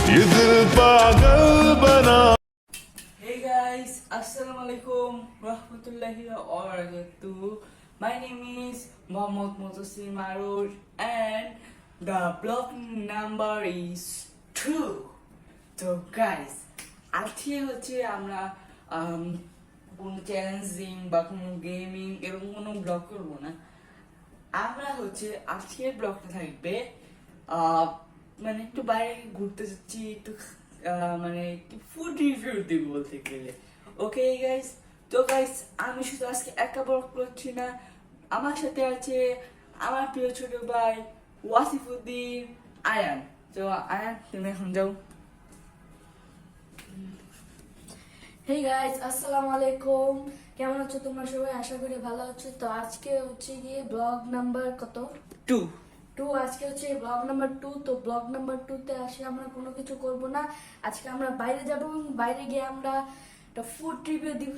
ये दिल पागल बना। Hey guys, Assalamualaikum warahmatullahi wabarakatuh. My name is Mohammad Mutassim Maroor and the block number is 2. So guys, আজকে হচ্ছে আমরা কোনো চ্যালেঞ্জিং বা কোনো গেমিং এরকম কোনো ব্লগ করবো না। আমরা হচ্ছে আজকের ব্লগটা থাকবে মানে একটু বাইরে ঘুরতে যাচ্ছি, একটু মানে একটু ফুড রিভিউ দিব বলতে গেলে। ওকে গাইস, তো গাইস আমি শুধু আজকে একা ব্লগ করছি না, আমার সাথে আছে আমার প্রিয় ছোট ভাই ওয়াসিফুদ্দিন আয়ান। তো আয়ান তুমি এখন যাও। হেই গাইস, আসসালামু আলাইকুম। কেমন আছো তোমরা সবাই? আশা করি ভালো আছো। তো আজকে হচ্ছে গিয়ে ব্লগ নাম্বার কত? 2। আজকে হচ্ছে ব্লগ নাম্বার 2। তো ব্লগ নাম্বার 2 তে আসি আমরা কোনো কিছু করব না। আজকে আমরা বাইরে যাব এবং বাইরে গিয়ে আমরা একটা ফুড রিভিউ দিব।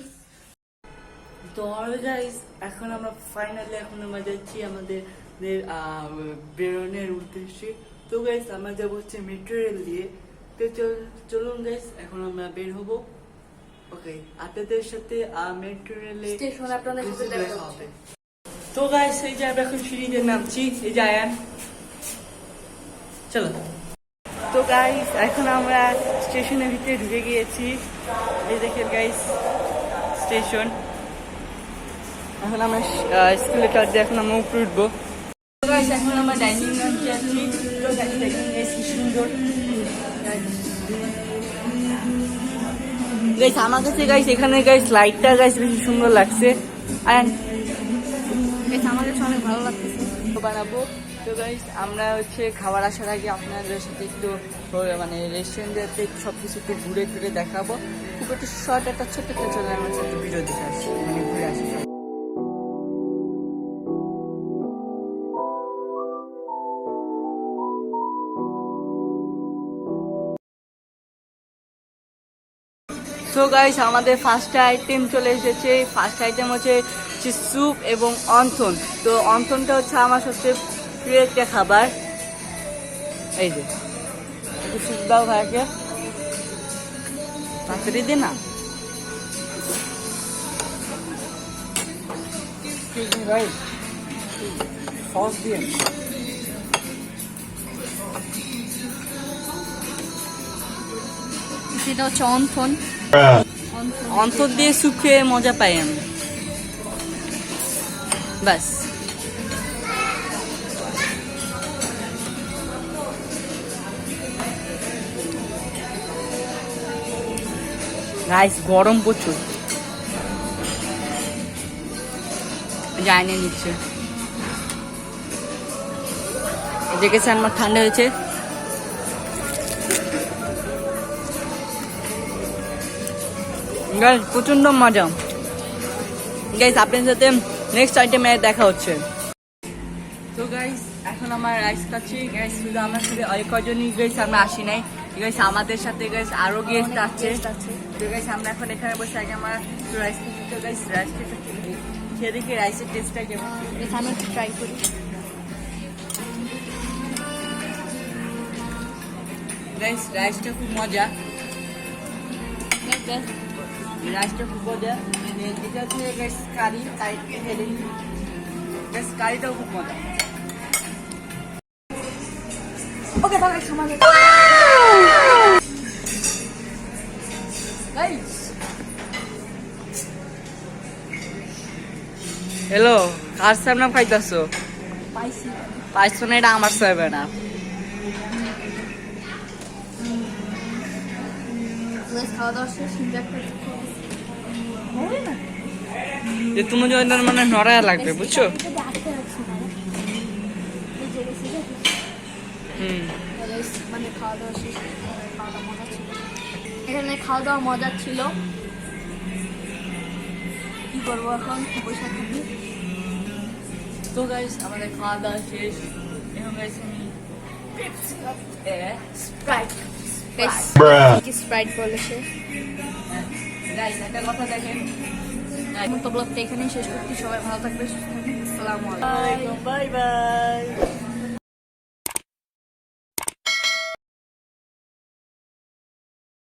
তো গাইস এখন আমরা ফাইনালি আমরা যাচ্ছি আমাদের বেরোনের উদ্দেশ্যে। তো গাইস আমরা যাবো হচ্ছে মেট্রো রেল দিয়ে। তো চলুন গাইস এখন আমরা বের হবো। ওকে, আপনাদের সাথে মেট্রো রেলে স্টেশন আপনাদের সাথে দেখা হবে। তো গাইস এই যে আমরা এখন সিঁড়িতে নামছি, এই যে আয়ান চলো। তো গাইস এখন আমরা স্টেশনের ভিতরে ঢুকে গিয়েছি। এই দেখেন গাইস স্টেশন। এখন আমরা স্কুলেটার দিয়ে এখন আমরা উপরে উঠবো। তো গাইস এখন আমরা ডাইনিং রুমে যাচ্ছি। তো গাইস দেখেন গাইস কি সুন্দর। গাইস আমার কাছে গাইস এখানে গাইস লাইটটা গাইস বেশি সুন্দর লাগছে। অ্যান্ড গাইস আমার কাছে অনেক ভালো লাগতেছে। বানাবো। তো গাইস আমরা হচ্ছে খাবার আসার আগে আপনাদের সাথে একটু মানে রেস্টুরেন্টে সব কিছু একটু ঘুরে ঘুরে দেখাবো। খুব একটু শর্ট একটা ছোট্ট একটা চলে আমার একটু ভিডিও দেখে আসছি, মানে ঘুরে আসি। সো গাইস আমাদের ফার্স্ট আইটেম চলে এসেছে। ফার্স্ট আইটেম হচ্ছে স্যুপ এবং অন্থন। তো অন্থনটা হচ্ছে আমার সবচেয়ে প্রিয় একটা খাবার। এই যে একটু স্যুপ দাও ভাইকে, তাড়াতাড়ি দে না ভাই, সস দিয়ে। সেটা হচ্ছে অন্থন। অন্তর দিয়ে স্যুপ খেয়ে মজা পাই আমি। বাস গাইস গরম প্রচুর, জানি নিচ্ছে দেখেছে আমার ঠান্ডা হয়েছে। গাইস প্রচন্ড মজা। গাইস আপনার সাথে নেক্সট আইটেমে দেখা হচ্ছে। তো গাইস এখন আমার রাইস খাচ্ছি। গাইস শুধু আমার সাথে অনেক কজনই গাইস আমরা আসি নাই। গাইস আমাদের সাথে গাইস আরো গেস্ট আছে। তো গাইস আমরা এখন এখানে বসে আগে আমার রাইস খাচ্ছি। তো গাইস রাইস খেয়ে দেখি রাইসের টেস্টটা কেমন। আমি ট্রাই করি। গাইস রাইসটা খুব মজা, রাইসটা খুব মজা। এটা হচ্ছে গাইস কারি, গাইস কারিটাও খুব মজা। ওকে তাহলে সমাজে গাইস হ্যালো, কার সামনে খাইতেছো? পাইছো না, এটা আমার সাইবে না। খাওয়া দাওয়া শেষ। যে তুমি যদি মানে নড়ায় লাগবে বুঝছো। মানে খাওয়া দাওয়া শেষ, এখানে খাওয়া দাওয়া মজা ছিল। কি করবো এখন, বসে থাকি। তো গাইস আমাদের খাওয়া দাওয়া শেষ। এখন গাইস আমি স্প্রাইট স্প্রাইট বলেছে। গাইস একটা কথা দেখেন, তো ব্লগটা এখানেই শেষ করছি। সবাই ভালো থাকবে, সুস্থ থাকবে। আসসালামু আলাইকুম, বাই বাই।